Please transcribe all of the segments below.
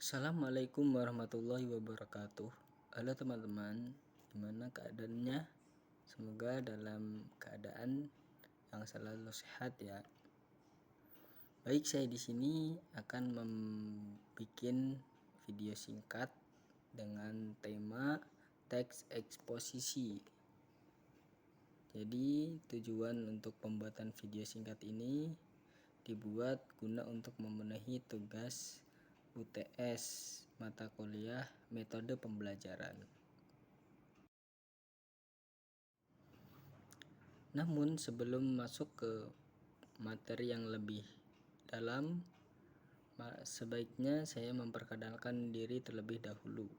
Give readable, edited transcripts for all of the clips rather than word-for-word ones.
Assalamualaikum warahmatullahi wabarakatuh. Halo teman-teman, gimana keadaannya? Semoga dalam keadaan yang selalu sehat ya. Baik, saya di sini akan membuat video singkat dengan tema teks eksposisi. Jadi tujuan untuk pembuatan video singkat ini dibuat guna untuk memenuhi tugas UTS mata kuliah metode pembelajaran. Namun sebelum masuk ke materi yang lebih dalam, sebaiknya saya memperkenalkan diri terlebih dahulu.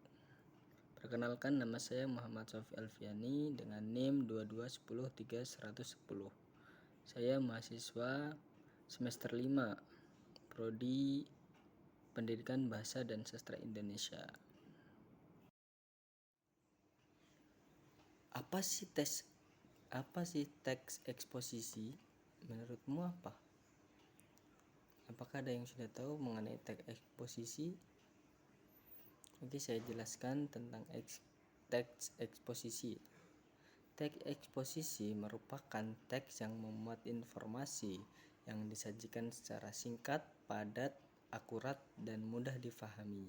Perkenalkan, nama saya Muhammad Sofi Alfiani dengan NIM 2210310. Saya mahasiswa semester 5 Prodi Pendidikan Bahasa dan Sastra Indonesia. Apa sih teks eksposisi? Menurutmu apa? Apakah ada yang sudah tahu mengenai teks eksposisi? Oke, saya jelaskan tentang teks eksposisi. Teks eksposisi merupakan teks yang memuat informasi yang disajikan secara singkat, padat, akurat, dan mudah difahami.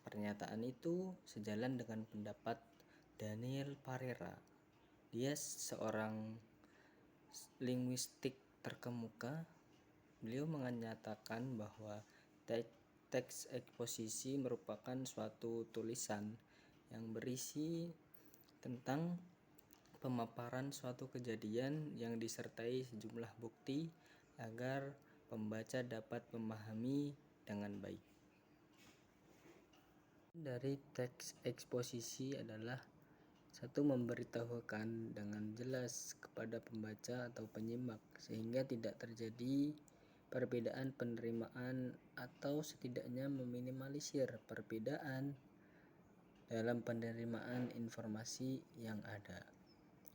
Pernyataan itu sejalan dengan pendapat Daniel Parera. Dia seorang linguistik terkemuka. Beliau menyatakan bahwa teks eksposisi merupakan suatu tulisan yang berisi tentang pemaparan suatu kejadian yang disertai sejumlah bukti agar pembaca dapat memahami dengan baik. Dari teks eksposisi adalah satu, memberitahukan dengan jelas kepada pembaca atau penyimak sehingga tidak terjadi perbedaan penerimaan atau setidaknya meminimalisir perbedaan dalam penerimaan informasi yang ada.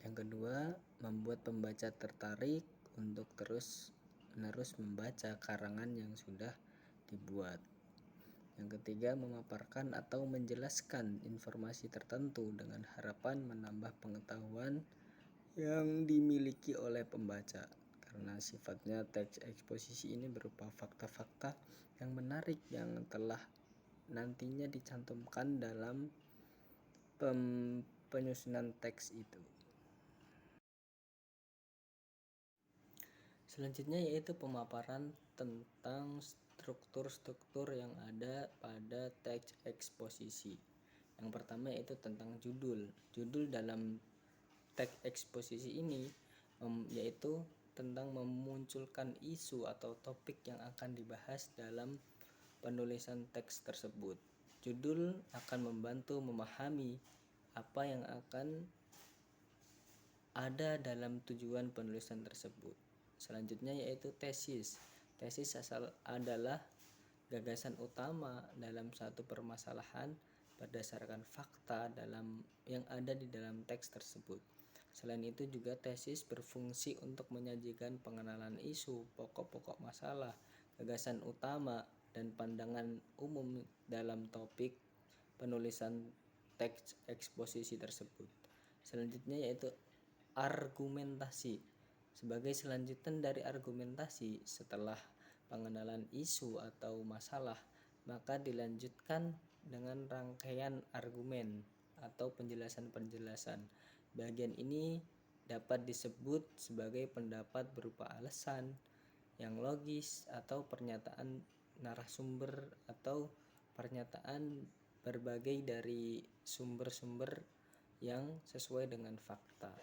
Yang kedua, membuat pembaca tertarik untuk terus-menerus membaca karangan yang sudah dibuat. Yang ketiga, memaparkan atau menjelaskan informasi tertentu dengan harapan menambah pengetahuan yang dimiliki oleh pembaca. Karena sifatnya teks eksposisi ini berupa fakta-fakta yang menarik yang telah nantinya dicantumkan dalam penyusunan teks itu. Selanjutnya yaitu pemaparan tentang struktur-struktur yang ada pada teks eksposisi. Yang pertama yaitu tentang judul. Judul dalam teks eksposisi ini yaitu tentang memunculkan isu atau topik yang akan dibahas dalam penulisan teks tersebut. Judul akan membantu memahami apa yang akan ada dalam tujuan penulisan tersebut. Selanjutnya yaitu tesis. Tesis adalah gagasan utama dalam satu permasalahan berdasarkan fakta yang ada di dalam teks tersebut. Selain itu juga tesis berfungsi untuk menyajikan pengenalan isu, pokok-pokok masalah, gagasan utama, dan pandangan umum dalam topik penulisan teks eksposisi tersebut. Selanjutnya yaitu argumentasi. Sebagai selanjutan dari argumentasi, setelah pengenalan isu atau masalah, maka dilanjutkan dengan rangkaian argumen atau penjelasan-penjelasan. Bagian ini dapat disebut sebagai pendapat berupa alasan yang logis atau pernyataan narasumber atau pernyataan berbagai dari sumber-sumber yang sesuai dengan fakta.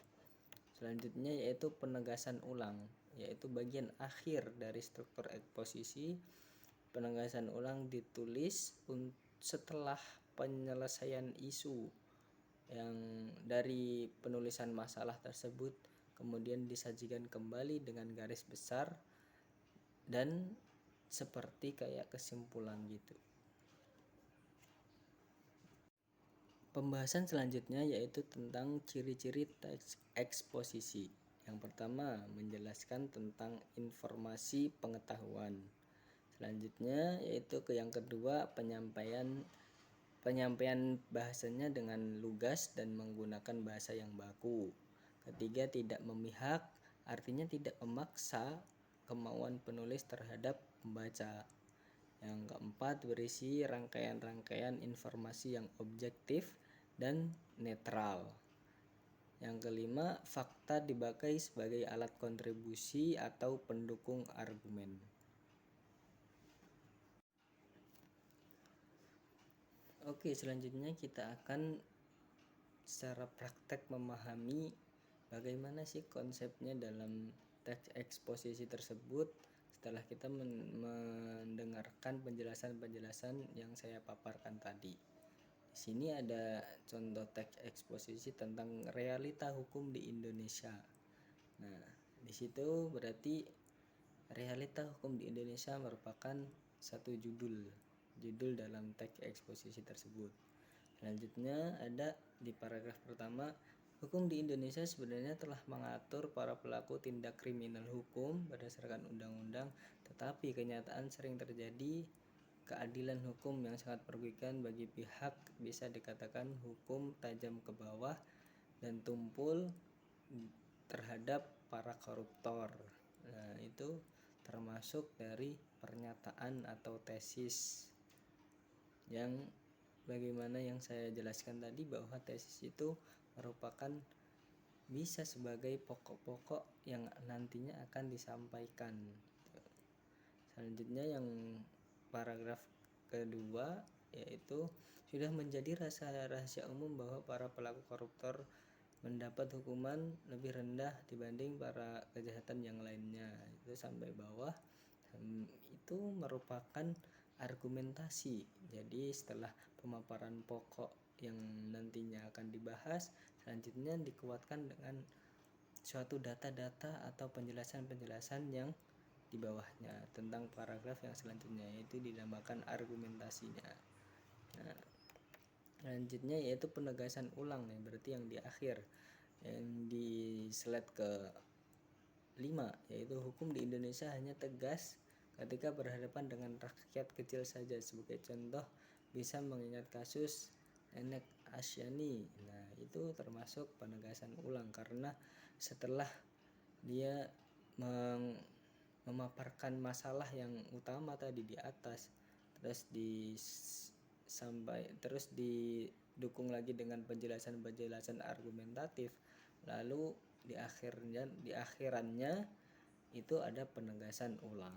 Selanjutnya yaitu penegasan ulang, yaitu bagian akhir dari struktur eksposisi. Penegasan ulang ditulis setelah penyelesaian isu yang dari penulisan masalah tersebut, kemudian disajikan kembali dengan garis besar dan seperti kayak kesimpulan gitu. Pembahasan selanjutnya yaitu tentang ciri-ciri teks eksposisi. Yang pertama, menjelaskan tentang informasi pengetahuan. Selanjutnya yaitu ke yang kedua, penyampaian bahasanya dengan lugas dan menggunakan bahasa yang baku. Ketiga, tidak memihak, artinya tidak memaksa kemauan penulis terhadap pembaca. Yang keempat, berisi rangkaian-rangkaian informasi yang objektif dan netral. Yang kelima, fakta dipakai sebagai alat kontribusi atau pendukung argumen. Oke, selanjutnya kita akan secara praktek memahami bagaimana sih konsepnya dalam teks eksposisi tersebut setelah kita mendengarkan penjelasan-penjelasan yang saya paparkan tadi. Di sini ada contoh teks eksposisi tentang realita hukum di Indonesia. Nah, di situ berarti realita hukum di Indonesia merupakan satu judul dalam teks eksposisi tersebut. Selanjutnya ada di paragraf pertama, hukum di Indonesia sebenarnya telah mengatur para pelaku tindak kriminal hukum berdasarkan undang-undang, tetapi kenyataan sering terjadi keadilan hukum yang sangat merugikan bagi pihak, bisa dikatakan hukum tajam ke bawah dan tumpul terhadap para koruptor. Nah, itu termasuk dari pernyataan atau tesis yang bagaimana yang saya jelaskan tadi, bahwa tesis itu merupakan bisa sebagai pokok-pokok yang nantinya akan disampaikan. Selanjutnya yang paragraf kedua, yaitu sudah menjadi rahasia umum bahwa para pelaku koruptor mendapat hukuman lebih rendah dibanding para kejahatan yang lainnya. Itu sampai bawah. Itu merupakan argumentasi. Jadi setelah pemaparan pokok yang nantinya akan dibahas, selanjutnya dikuatkan dengan suatu data-data atau penjelasan-penjelasan yang di bawahnya tentang paragraf yang selanjutnya, yaitu dinamakan argumentasinya. Nah, selanjutnya yaitu penegasan ulang nih, berarti yang di akhir, yang di slide ke 5, yaitu hukum di Indonesia hanya tegas ketika berhadapan dengan rakyat kecil saja. Sebagai contoh bisa mengingat kasus Nenek Asyani. Nah, itu termasuk penegasan ulang karena setelah dia memaparkan masalah yang utama tadi di atas, terus didukung lagi dengan penjelasan-penjelasan argumentatif, lalu di akhirannya itu ada penegasan ulang.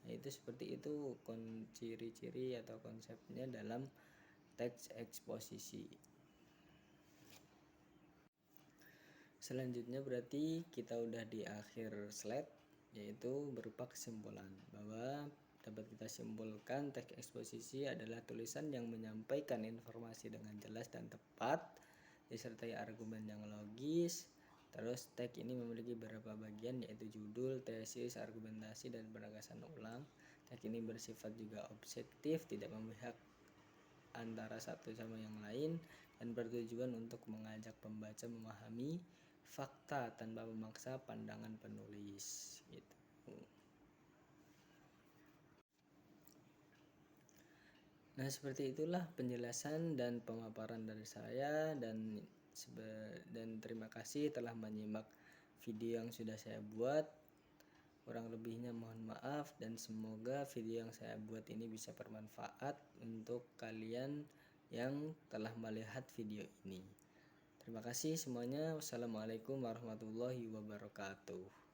Nah, itu seperti itu ciri-ciri atau konsepnya dalam teks eksposisi. Selanjutnya berarti kita udah di akhir slide, yaitu berupa kesimpulan bahwa dapat kita simpulkan teks eksposisi adalah tulisan yang menyampaikan informasi dengan jelas dan tepat disertai argumen yang logis. Terus teks ini memiliki beberapa bagian, yaitu judul, tesis, argumentasi, dan penegasan ulang. Teks ini bersifat juga objektif, tidak memihak antara satu sama yang lain, dan bertujuan untuk mengajak pembaca memahami fakta tanpa memaksa pandangan penulis gitu. Nah, seperti itulah penjelasan dan pemaparan dari saya, dan terima kasih telah menyimak video yang sudah saya buat. Kurang lebihnya mohon maaf, dan semoga video yang saya buat ini bisa bermanfaat untuk kalian yang telah melihat video ini. Terima kasih semuanya. Wassalamualaikum warahmatullahi wabarakatuh.